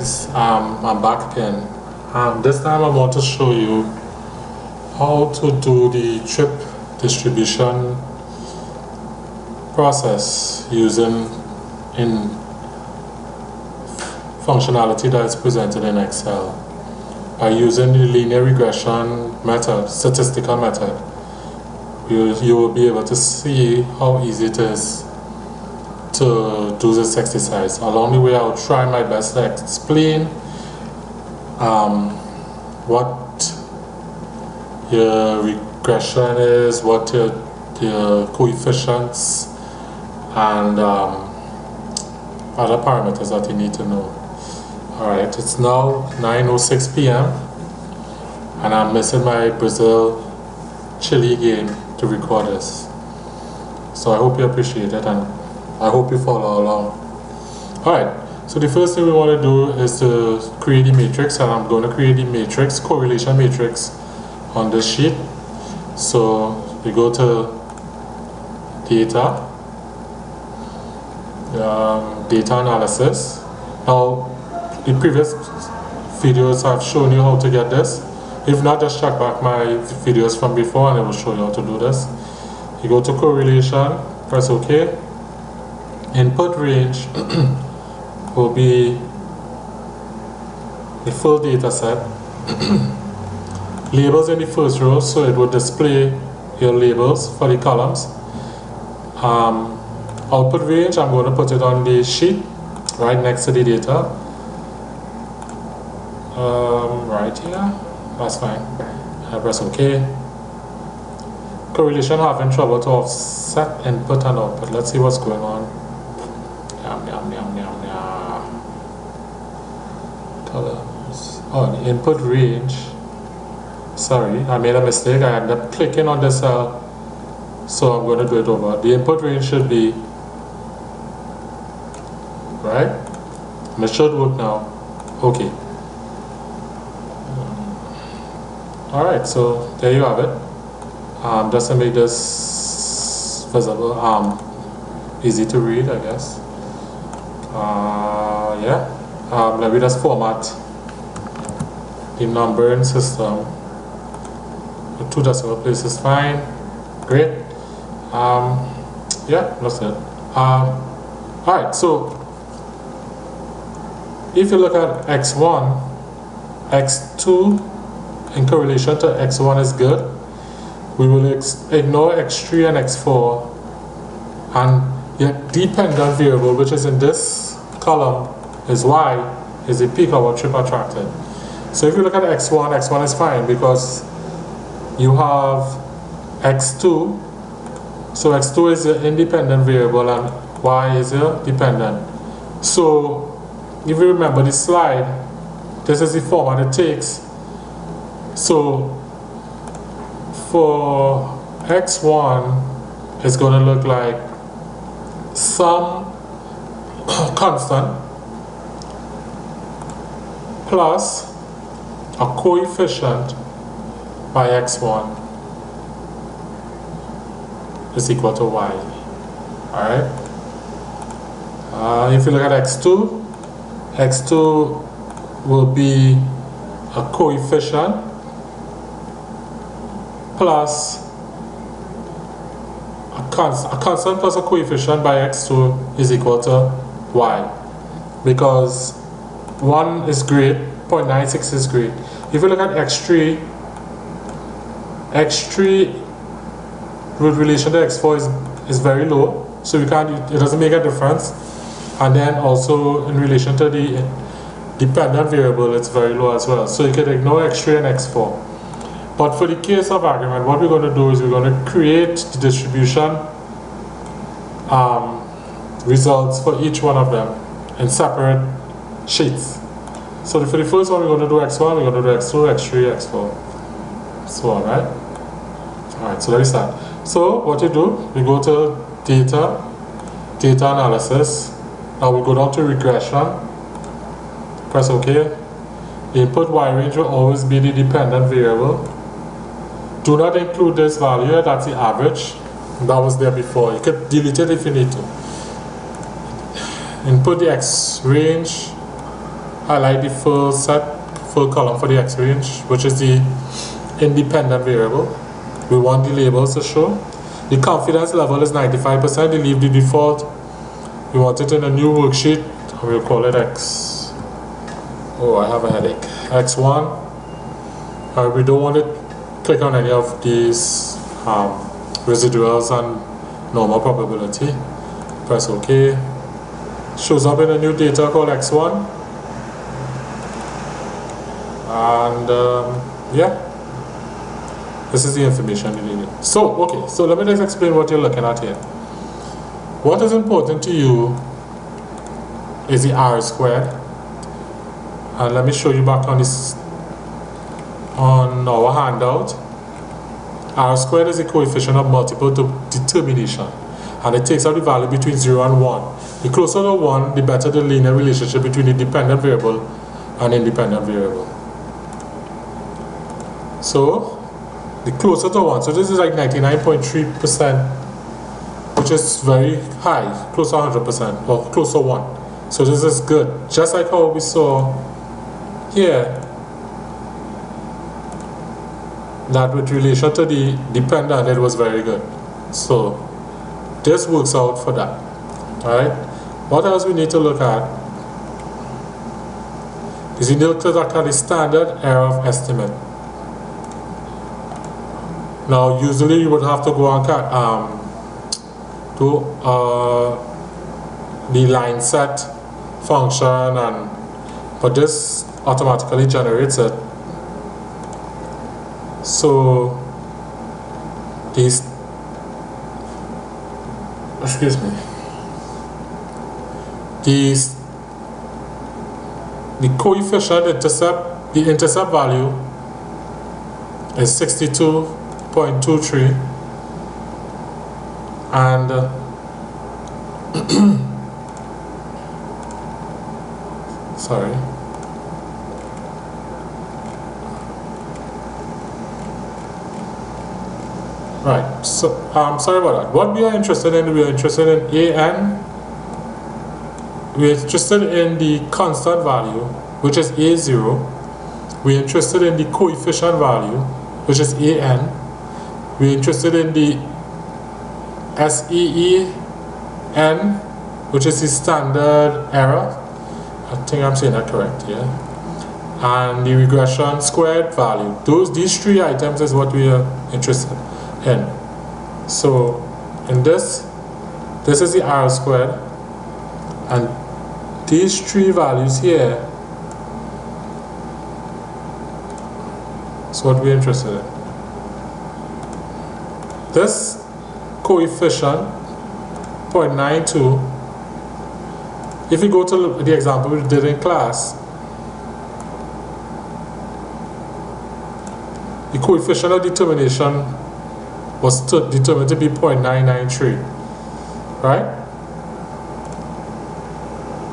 guys, I'm back again. This time I want to show you how to do the trip distribution process using functionality that is presented in Excel by using the linear regression method, statistical method. You will be able to see how easy it is to do this exercise. Along the way, I'll try my best to explain what your regression is, what your coefficients, and other parameters that you need to know. Alright, it's now 9:06 p.m. and I'm missing my Brazil-Chile game to record this. So I hope you appreciate it and I hope you follow along. Alright, so the first thing we want to do is to create the matrix, and I'm going to create the matrix, correlation matrix on this sheet. So we go to data, data analysis. Now the previous videos have shown you how to get this. If not, just check back my videos from before and it will show you how to do this. You go to correlation, press OK. Input range will be the full data set. Labels in the first row, so it will display your labels for the columns. Output range, I'm going to put it on the sheet right next to the data. Right here, that's fine. I press OK. Correlation having trouble to offset input and output. Let's see what's going on. Columns. Oh, the input range. Sorry, I made a mistake. I ended up clicking on this cell, so I'm going to do it over. The input range should be right, and it should work now. Okay. Alright, so there you have it. Just to make this visible, easy to read, I guess. Yeah. Let me just format the numbering system. The 2 decimal places fine. Great. Yeah, that's it. Alright, so if you look at x1, x2 in correlation to x1 is good. We will ignore x3 and x4, and your dependent variable, which is in this column, is y, is the peak of our trip attracted. So if you look at x1, x1 is fine because you have x2, so x2 is the independent variable and y is the dependent. So if you remember the slide, this is the format it takes. So for x1, it's going to look like some constant plus a coefficient by x1 is equal to y. Alright? If you look at x2, x2 will be a coefficient plus a constant plus a coefficient by x2 is equal to y, because 1 is great, 0.96 is great. If you look at x3, x3 with relation to x4 is very low, so you can't, it doesn't make a difference. And then also in relation to the dependent variable, it's very low as well, so you can ignore x3 and x4. But for the case of argument, what we're going to do is we're going to create the distribution results for each one of them in separate sheets. So for the first one, we're going to do x1, we're going to do x2, x3, x4, so on, right? Alright, so let me start. So what you do, we go to data, data analysis. Now we go down to regression, press OK. The input y range will always be the dependent variable. Do not include this value, that's the average. That was there before. You can delete it if you need to. Input the x range highlight the full column for the x range, which is the independent variable. We want the labels to show. The confidence level is 95%. We leave the default. We want it in a new worksheet. We'll call it x. Oh, I have a headache. x1. We don't want to click on any of these residuals and normal probability. Press OK. Shows up in a new data called x1. And yeah, this is the information you need. So, okay, so let me just explain what you're looking at here. What is important to you is the R-squared. And let me show you back on this, on our handout. R-squared is the coefficient of multiple determination, and it takes out the value between 0 and 1. The closer to 1, the better the linear relationship between the dependent variable and independent variable. So, the closer to 1, so this is like 99.3%, which is very high, close to 100%, or close to 1. So this is good, just like how we saw here, that with relation to the dependent, it was very good. So this works out for that. Alright, what else we need to look at is we need to look at the standard error of estimate. Now, usually you would have to go and do the line set function, but this automatically generates it. So these, excuse me, the coefficient intercept, the intercept value is 62.23, and sorry, right, so sorry about that. What we are interested in, we are interested in AN. We are interested in the constant value, which is A0. We are interested in the coefficient value, which is AN. We are interested in the SEEN, which is the standard error. I think I'm saying that correct here. And the regression squared value. These three items is what we are interested in. So in this is the R squared, and these three values here is what we're interested in. This coefficient 0.92, if you go to the example we did in class, the coefficient of determination was determined to be 0.993, right?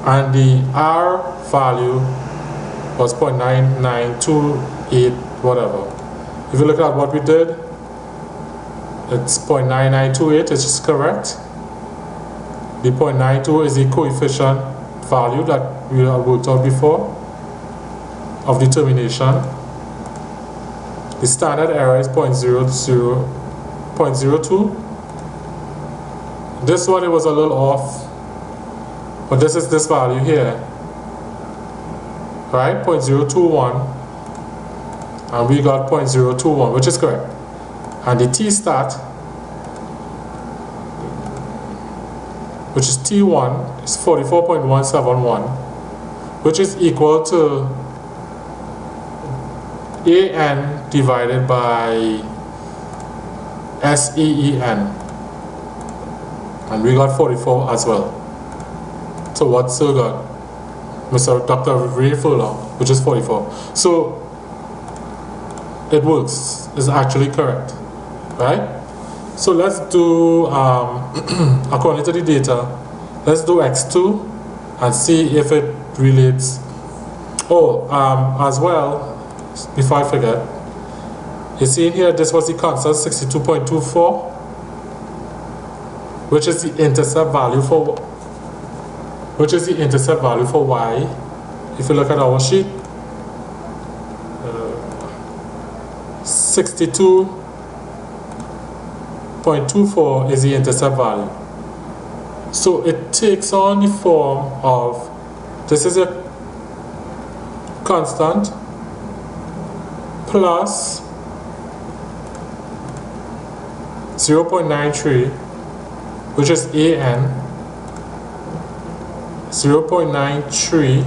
And the R value was 0.9928 whatever. If you look at what we did, it's 0.9928, which is correct. The 0.92 is the coefficient value that we have worked out before of determination. The standard error is 0.02. This one, it was a little off, but this is this value here, right? 0.021, and we got 0.021, which is correct. And the t-stat, which is T1, is 44.171, which is equal to AN divided by SEEN, and we got 44 as well. So what's so good? Mr. Dr. Ray Furlong, which is 44. So it works, it's actually correct, right? So let's do, according to the data, let's do x2 and see if it relates. Oh, as well, before I forget, you see in here, this was the constant 62.24, which is the intercept value for y if you look at our sheet, 62.24 is the intercept value. So it takes on the form of, this is a constant plus 0.93, which is AN, 0.93.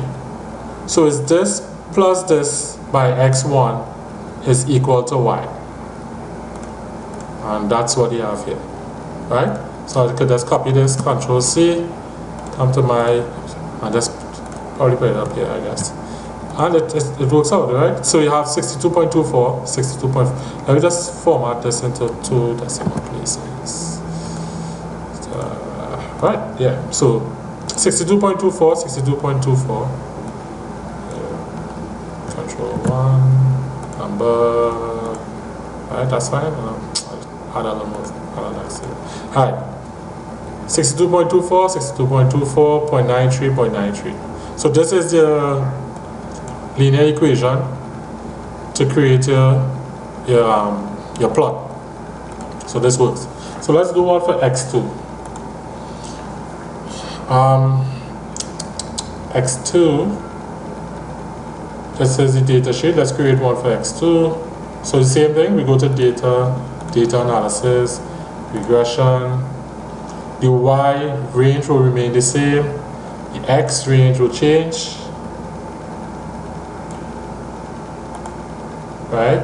So is this plus this by x1 is equal to y, and that's what you have here, right? So I could just copy this, Control C, come to my, and just probably put it up here, I guess, and it works out, right? So you have 62.24, 62. Let me just format this into 2 decimal places. Right, yeah. So 62.24, 62.24. Control 1, number. Right, that's fine. I'll add a little more. Alright. 62.24, 62.24, 0.93, 0.93. So this is the linear equation to create your plot. So this works. So let's do one for x2. x2, this is the data sheet. Let's create one for x2. So the same thing, we go to data analysis, regression. The y range will remain the same, the x range will change, right?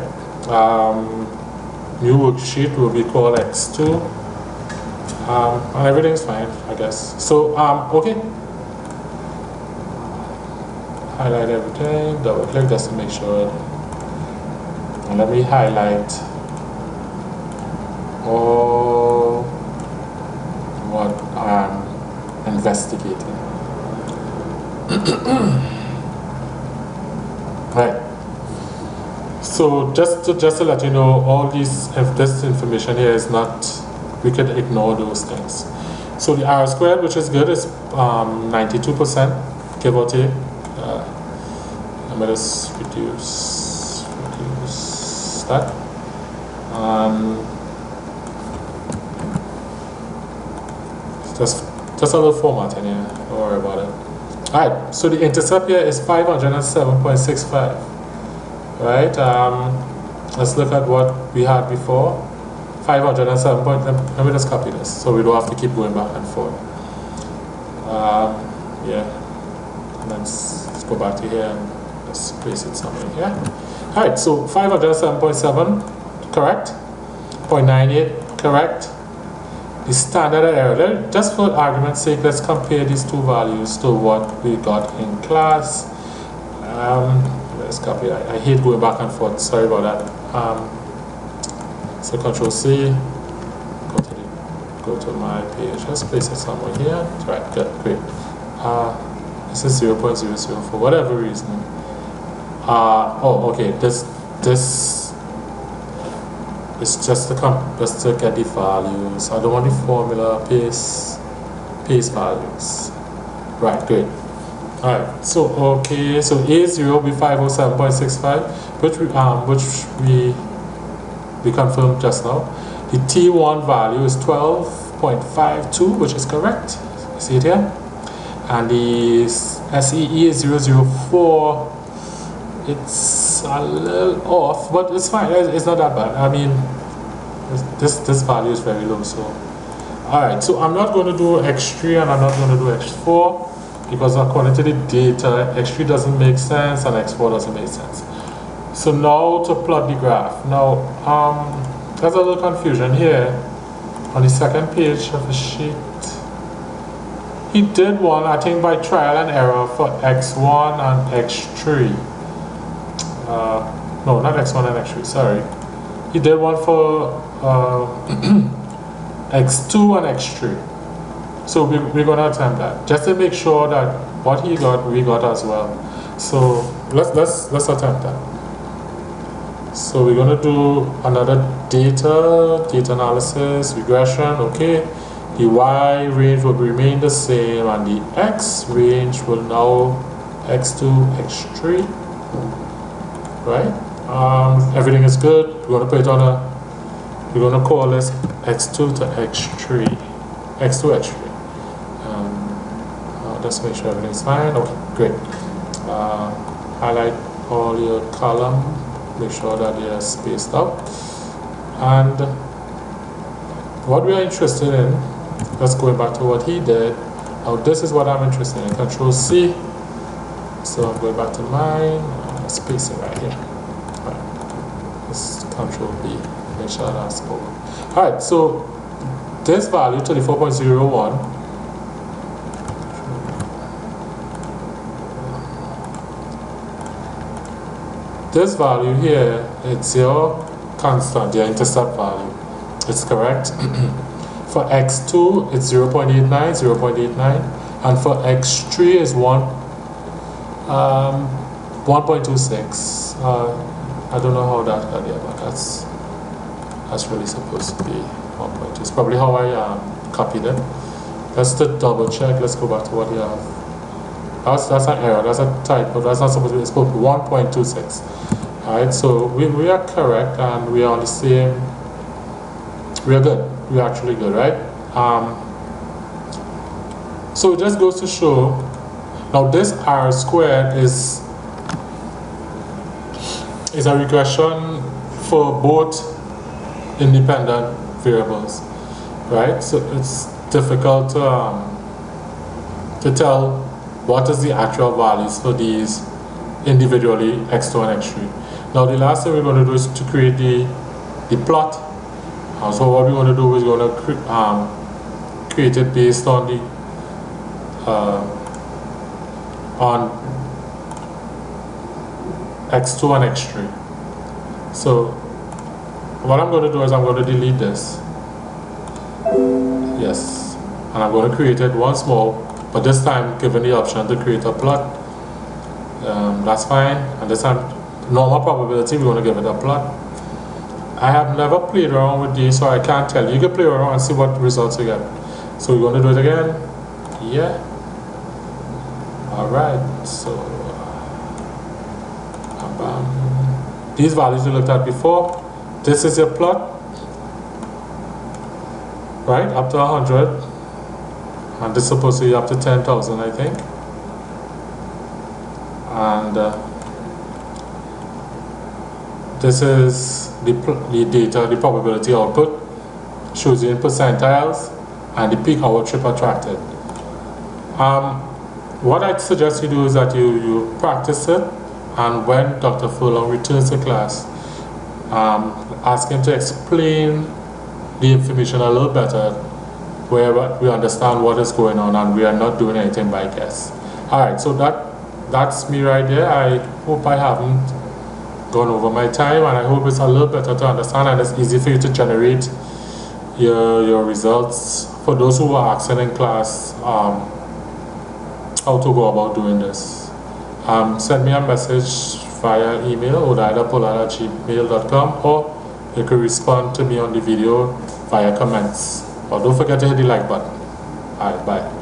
New worksheet will be called x2, and everything's fine, I guess. So okay, highlight everything, double click just to make sure, and let me highlight all what I'm investigating. Right. So just to let you know, all these, if this information here is not, we could ignore those things. So the R-squared, which is good, is 92%, give or take. Let me just reduce that. Just a little formatting here, don't worry about it. Alright, so the intercept here is 507.65. Right, let's look at what we had before. 507. Let me just copy this so we don't have to keep going back and forth. Yeah, and let's go back to here and let's place it somewhere here. Alright, so 507.7 correct, 0.98 correct. The standard error, just for argument's sake, let's compare these two values to what we got in class. Let's copy. I hate going back and forth, sorry about that. So Control C, go to my page, let's place it somewhere here. Right, good, great. This is 0.004 for whatever reason. Oh, okay, this is just to get the values. I don't want the formula paste values. Right, great. Alright, so okay, so A0 will be 507.65, which we confirmed just now. The T1 value is 12.52, which is correct. You see it here? And the SEE is 004. It's a little off, but it's fine. It's not that bad. I mean, this value is very low. So, alright, so I'm not going to do x3 and I'm not going to do x4. Because according to the data, x3 doesn't make sense and x4 doesn't make sense. So now to plot the graph. Now, there's a little confusion here. On the second page of the sheet, he did one, I think by trial and error, for x1 and x3. No, not x1 and x3, sorry. He did one for x2 and x3. So we're going to attempt that, just to make sure that what he got, we got as well. So let's attempt that. So we're going to do another data analysis, regression, okay. The y range will remain the same and the x range will now x2, x3, right? Everything is good. We're going to put it on we're going to call this x2 to x3, x2, x3. Let's make sure everything's fine. Okay, great. Highlight all your column, make sure that they are spaced out. And what we are interested in, let's go back to what he did. Now this is what I'm interested in, Control C. So I'm going back to mine, space it right here. Right. This Control B, make sure that's over. Alright, so this value, 24.01, this value here, it's your constant, your intercept value. It's correct. For x2, it's 0.89, 0.89, and for x3 is 1.26. I don't know how that got here, but that's really supposed to be 1.2. It's probably how I copied it. Let's double check. Let's go back to what you have. That's an error, that's a typo, that's not supposed to be, it's supposed to be 1.26. Alright, so we are correct and we are on the same, we are good, we are actually good, right? So it just goes to show, now this R² is a regression for both independent variables, right? So it's difficult to tell what is the actual values for these individually, x2 and x3. Now the last thing we're going to do is to create the plot. So what we're going to do is going to create it based on the on x2 and x3. So what I'm going to do is I'm going to delete this. Yes, and I'm going to create it once more. But this time, given the option to create a plot, that's fine. And this time, normal probability, we're going to give it a plot. I have never played around with these, so I can't tell you. You can play around and see what results you get. So we're going to do it again. Yeah. Alright, so these values we looked at before. This is your plot. Right, up to 100. And this is supposed to be up to 10,000, I think. And this is the data, the probability output. Shows you in percentiles and the peak hour trip attracted. What I'd suggest you do is that you practice it, and when Dr. Furlong returns to class, ask him to explain the information a little better, where we understand what is going on and we are not doing anything by guess. Alright, so that's me right there. I hope I haven't gone over my time, and I hope it's a little better to understand and it's easy for you to generate your results. For those who are asking in class how to go about doing this, send me a message via email, odaidapolad@gmail.com, or you can respond to me on the video via comments. But don't forget to hit the like button. Alright, bye.